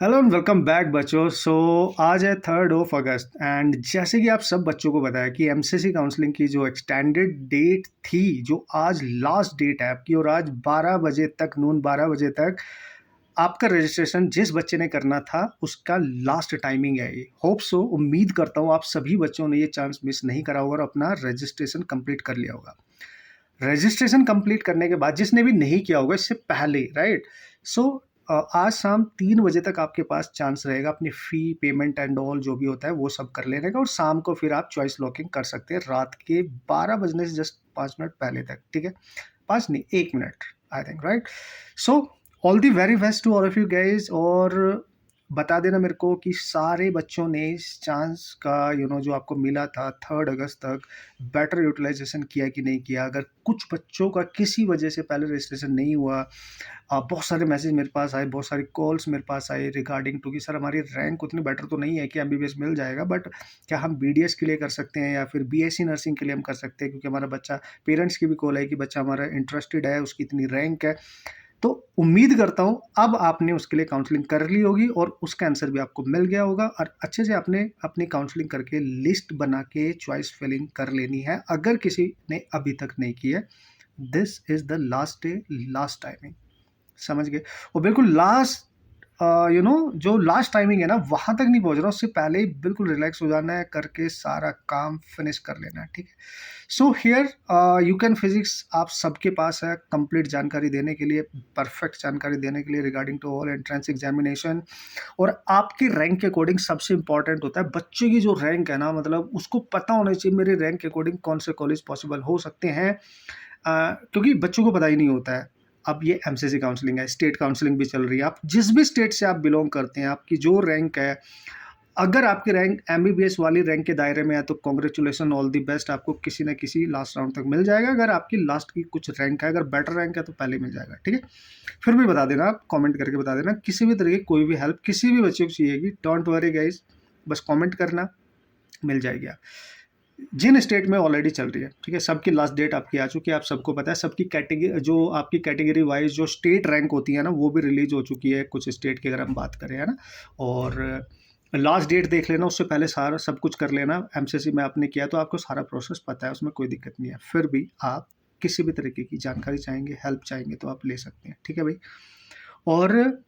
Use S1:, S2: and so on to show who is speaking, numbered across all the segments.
S1: Hello and welcome back बच्चों। आज है 3 अगस्त एंड जैसे कि आप सब बच्चों को बताया कि एमसीसी काउंसलिंग की जो एक्सटेंडेड डेट थी, जो आज लास्ट डेट है आपकी, और आज 12 बजे तक, नून 12 बजे तक आपका रजिस्ट्रेशन जिस बच्चे ने करना था उसका लास्ट टाइमिंग है। ये होप सो, उम्मीद करता हूँ आप सभी बच्चों ने ये चांस मिस नहीं करा होगा और अपना रजिस्ट्रेशन कंप्लीट कर लिया होगा। रजिस्ट्रेशन कंप्लीट करने के बाद जिसने भी नहीं किया होगा इससे पहले, राइट, सो आज शाम 3 बजे तक आपके पास चांस रहेगा अपनी फ़ी पेमेंट एंड ऑल जो भी होता है वो सब कर लेने का, और शाम को फिर आप चॉइस लॉकिंग कर सकते हैं रात के 12 बजने से जस्ट 5 मिनट पहले तक। ठीक है, 5 नहीं 1 minute, I think, right. So all the very best to all of you guys, और बता देना मेरे को कि सारे बच्चों ने इस चांस का जो आपको मिला था 3 अगस्त तक बेटर यूटिलाइजेशन किया कि नहीं किया। अगर कुछ बच्चों का किसी वजह से पहले रजिस्ट्रेशन नहीं हुआ, बहुत सारे मैसेज मेरे पास आए, बहुत सारी कॉल्स मेरे पास आए रिगार्डिंग टू कि सर हमारी रैंक उतनी बेटर तो नहीं है कि एमबीबीएस मिल जाएगा, बट क्या हम बीडीएस के लिए कर सकते हैं या फिर बीएससी नर्सिंग के लिए हम कर सकते हैं, क्योंकि हमारा बच्चा, पेरेंट्स की भी कॉल है कि बच्चा हमारा इंटरेस्टेड है, उसकी इतनी रैंक है। तो उम्मीद करता हूँ अब आपने उसके लिए काउंसलिंग कर ली होगी और उसका आंसर भी आपको मिल गया होगा, और अच्छे से आपने अपनी काउंसलिंग करके लिस्ट बना के चॉइस फिलिंग कर लेनी है। अगर किसी ने अभी तक नहीं की है, this is the last day, last timing, समझ गए। और बिल्कुल लास्ट जो लास्ट टाइमिंग है ना, वहां तक नहीं पहुंच रहा, उससे पहले ही बिल्कुल रिलैक्स हो जाना है, करके सारा काम फिनिश कर लेना है। ठीक है, so here you can physics आप सबके पास है कंप्लीट जानकारी देने के लिए, परफेक्ट जानकारी देने के लिए regarding to all entrance examination. और आपकी रैंक के अकॉर्डिंग सबसे इंपॉर्टेंट होता है बच्चे की जो रैंक है ना, मतलब उसको पता होना चाहिए मेरे रैंक के अकॉर्डिंग कौन से कॉलेज पॉसिबल हो सकते हैं, क्योंकि बच्चों को पता ही नहीं होता है। अब ये एमसीसी काउंसलिंग है, स्टेट काउंसलिंग भी चल रही है, आप जिस भी स्टेट से आप बिलोंग करते हैं, आपकी जो रैंक है, अगर आपकी रैंक एमबीबीएस वाली रैंक के दायरे में है तो कॉन्ग्रेचुलेसन, ऑल दी बेस्ट, आपको किसी न किसी लास्ट राउंड तक मिल जाएगा। अगर आपकी लास्ट की कुछ रैंक है, अगर बेटर रैंक है तो पहले मिल जाएगा। ठीक है, फिर भी बता देना, आप कमेंट करके बता देना, किसी भी तरह की कोई भी हेल्प किसी भी बच्चे को चाहिएगी, डोंट वरी गाइस, बस कमेंट करना, मिल जाएगी। आप जिन स्टेट में ऑलरेडी चल रही है, ठीक है, सबकी लास्ट डेट आपकी आ चुकी है, आप सबको पता है, सबकी कैटेगरी, जो आपकी कैटेगरी वाइज जो स्टेट रैंक होती है ना, वो भी रिलीज हो चुकी है कुछ स्टेट की, अगर हम बात करें, है ना। और लास्ट डेट देख लेना, उससे पहले सारा सब कुछ कर लेना। एमसीसी में आपने किया तो आपको सारा प्रोसेस पता है, उसमें कोई दिक्कत नहीं है। फिर भी आप किसी भी तरीके की जानकारी चाहेंगे, हेल्प चाहेंगे तो आप ले सकते हैं। ठीक है भाई, और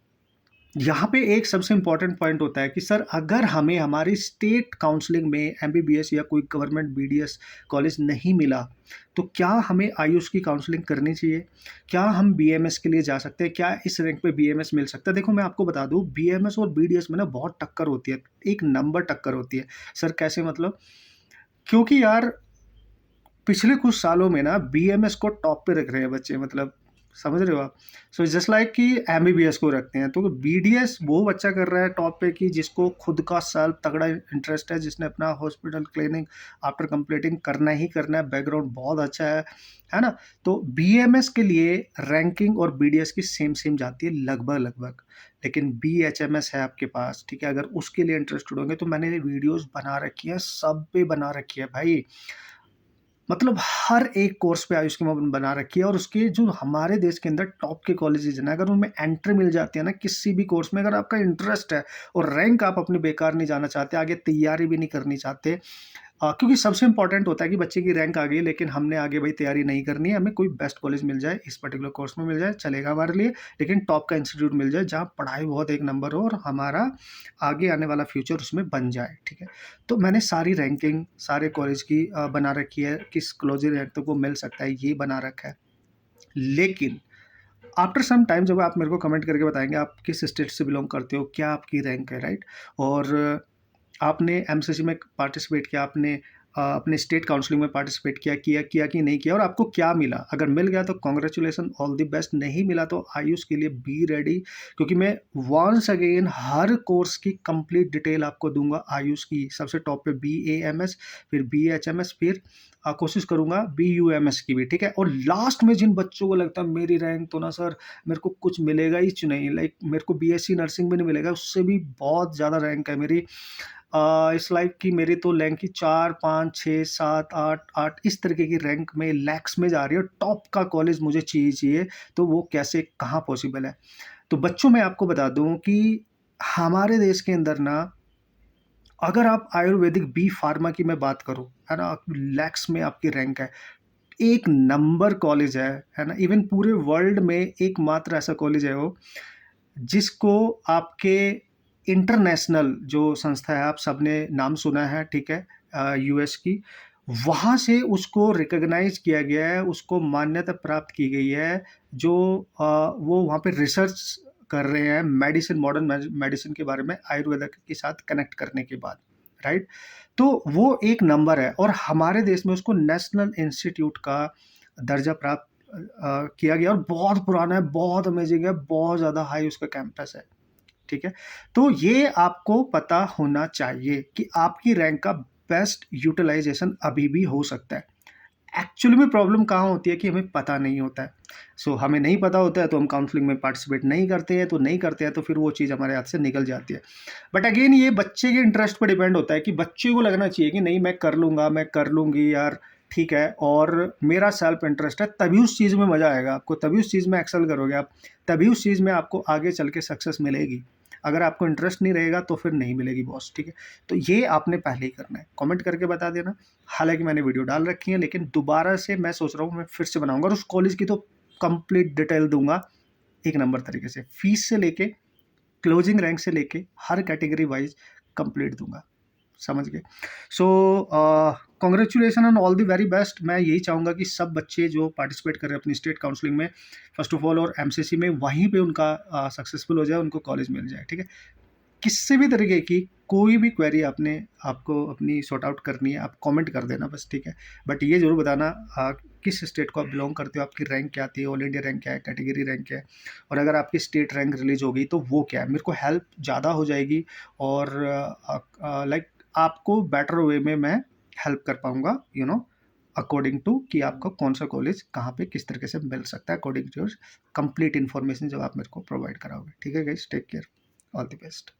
S1: यहाँ पे एक सबसे इम्पोर्टेंट पॉइंट होता है कि सर अगर हमें हमारी स्टेट काउंसलिंग में एमबीबीएस या कोई गवर्नमेंट बीडीएस कॉलेज नहीं मिला, तो क्या हमें आयुष की काउंसलिंग करनी चाहिए? क्या हम बीएमएस के लिए जा सकते हैं? क्या इस रैंक पे बीएमएस मिल सकता है? देखो मैं आपको बता दूं, बीएमएस और बीडीएस में ना बहुत टक्कर होती है, एक नंबर टक्कर होती है। सर कैसे मतलब? क्योंकि यार पिछले कुछ सालों में ना बीएमएस को टॉप पे रख रहे हैं बच्चे, मतलब समझ रहे हो आप। सो जस्ट लाइक कि एमबीबीएस को रखते हैं, तो बीडीएस वो बच्चा कर रहा है टॉप पे कि जिसको खुद का सेल्फ तगड़ा इंटरेस्ट है, जिसने अपना हॉस्पिटल क्लिनिक आफ्टर कंप्लीटिंग करना ही करना है, बैकग्राउंड बहुत अच्छा है ना। तो बीएमएस के लिए रैंकिंग और बीडीएस की सेम सेम जाती है लगभग लगभग, लेकिन बीएचएमएस है आपके पास, ठीक है, अगर उसके लिए इंटरेस्टेड होंगे तो मैंने वीडियोस बना रखी है, सब पे बना रखी है भाई, मतलब हर एक कोर्स पे आयुष की मैं बना रखी है। और उसके जो हमारे देश के अंदर टॉप के कॉलेजेस हैं ना, अगर उनमें एंट्री मिल जाती है ना किसी भी कोर्स में, अगर आपका इंटरेस्ट है और रैंक आप अपनी बेकार नहीं जाना चाहते, आगे तैयारी भी नहीं करनी चाहते, क्योंकि सबसे इंपॉर्टेंट होता है कि बच्चे की रैंक आ गई लेकिन हमने आगे भाई तैयारी नहीं करनी है, हमें कोई बेस्ट कॉलेज मिल जाए, इस पर्टिकुलर कोर्स में मिल जाए चलेगा हमारे लिए, लेकिन टॉप का इंस्टीट्यूट मिल जाए जहाँ पढ़ाई बहुत एक नंबर हो और हमारा आगे आने वाला फ्यूचर उसमें बन जाए। ठीक है, तो मैंने सारी रैंकिंग सारे कॉलेज की बना रखी है, किस कॉलेज रैंक तक वो मिल सकता है ये बना रखा है। लेकिन आफ्टर सम टाइम जब आप मेरे को कमेंट करके बताएंगे आप किस स्टेट से बिलोंग करते हो, क्या आपकी रैंक है, राइट, और आपने एमसीसी में पार्टिसिपेट किया, आपने अपने स्टेट काउंसलिंग में पार्टिसिपेट किया किया किया कि नहीं किया, और आपको क्या मिला, अगर मिल गया तो कॉन्ग्रेचुलेसन, ऑल द बेस्ट, नहीं मिला तो आयुष के लिए बी रेडी, क्योंकि मैं वंस अगेन हर कोर्स की कंप्लीट डिटेल आपको दूंगा। आयुष की सबसे टॉप पे बी ए एम एस, फिर बी एच एम एस, फिर कोशिश करूंगा बी यू एम एस की भी। ठीक है, और लास्ट में जिन बच्चों को लगता है मेरी रैंक तो ना सर मेरे को कुछ मिलेगा ही नहीं, लाइक मेरे को बीएससी नर्सिंग भी नहीं मिलेगा, उससे भी बहुत ज़्यादा रैंक है मेरी, इस लाइक की मेरी तो रैंक की 4 5 6 7 8 8 इस तरीके की रैंक में लैक्स में जा रही है, टॉप का कॉलेज मुझे चाहिए चाहिए, तो वो कैसे कहाँ पॉसिबल है। तो बच्चों मैं आपको बता दूं कि हमारे देश के अंदर ना, अगर आप आयुर्वेदिक बी फार्मा की मैं बात करूँ, है ना, लैक्स में आपकी रैंक है, एक नंबर कॉलेज है ना? इवन पूरे वर्ल्ड में एकमात्र ऐसा कॉलेज है वो, जिसको आपके इंटरनेशनल जो संस्था है, आप सबने नाम सुना है, ठीक है? यूएस की, वहाँ से उसको रिकॉग्नाइज़ किया गया है, उसको मान्यता प्राप्त की गई है, जो वो वहाँ पे रिसर्च कर रहे हैं मेडिसिन, मॉडर्न मेडिसिन के बारे में आयुर्वेदा के साथ कनेक्ट करने के बाद, राइट? तो वो एक नंबर है और हमारे देश में उसको नेशनल इंस्टीट्यूट का दर्जा प्राप्त किया गया और बहुत पुराना है, बहुत अमेजिंग है, बहुत ज़्यादा हाई उसका कैंपस है, ठीक है? तो ये आपको पता होना चाहिए कि आपकी रैंक का बेस्ट यूटिलाइज़ेशन अभी भी हो सकता है। एक्चुअली में प्रॉब्लम कहाँ होती है कि हमें पता नहीं होता है। सो हमें नहीं पता होता है तो हम काउंसलिंग में पार्टिसिपेट नहीं करते हैं, तो नहीं करते हैं तो फिर वो चीज़ हमारे हाथ से निकल जाती है। बट अगेन ये बच्चे के इंटरेस्ट पे डिपेंड होता है कि बच्चे को लगना चाहिए कि नहीं मैं कर लूँगा, मैं कर लूँगी यार, ठीक है, और मेरा सेल्फ इंटरेस्ट है, तभी उस चीज़ में मज़ा आएगा आपको, तभी उस चीज़ में एक्सेल करोगे आप, तभी उस चीज़ में आपको आगे चल के सक्सेस मिलेगी। अगर आपको इंटरेस्ट नहीं रहेगा तो फिर नहीं मिलेगी बॉस, ठीक है? तो ये आपने पहले ही करना है, कमेंट करके बता देना। हालाँकि मैंने वीडियो डाल रखी है, लेकिन दोबारा से मैं सोच रहा हूँ मैं फिर से बनाऊँगा और उस कॉलेज की तो कंप्लीट डिटेल दूँगा, एक नंबर तरीके से। फीस से लेके, क्लोजिंग रैंक से लेके हर कैटेगरी वाइज़ कंप्लीट दूँगा। समझ गए? So congratulation and all the very best. मैं यही चाहूँगा कि सब बच्चे जो पार्टिसिपेट कर रहे हैं अपनी स्टेट काउंसलिंग में, फर्स्ट ऑफ ऑल और एमसीसी में, वहीं पे उनका सक्सेसफुल हो जाए, उनको कॉलेज मिल जाए, ठीक है? किसी भी तरीके की कोई भी क्वेरी आपको अपनी सॉर्ट आउट करनी है, आप कमेंट कर देना बस, ठीक है? बट ये ज़रूर बताना किस स्टेट को आप बिलोंग करते हो, आपकी रैंक क्या थी, ऑल इंडिया रैंक क्या है, कैटेगरी रैंक क्या है, और अगर आपकी स्टेट रैंक रिलीज़ हो गई तो वो क्या है? मेरे को हेल्प ज़्यादा हो जाएगी और लाइक आपको बेटर वे में मैं हेल्प कर पाऊँगा, अकॉर्डिंग टू कि आपको कौन-सा कॉलेज कहाँ पे किस तरीके से मिल सकता है, according to your complete information जब आप मेरे को प्रोवाइड कराओगे। ठीक है guys, take care, all the best.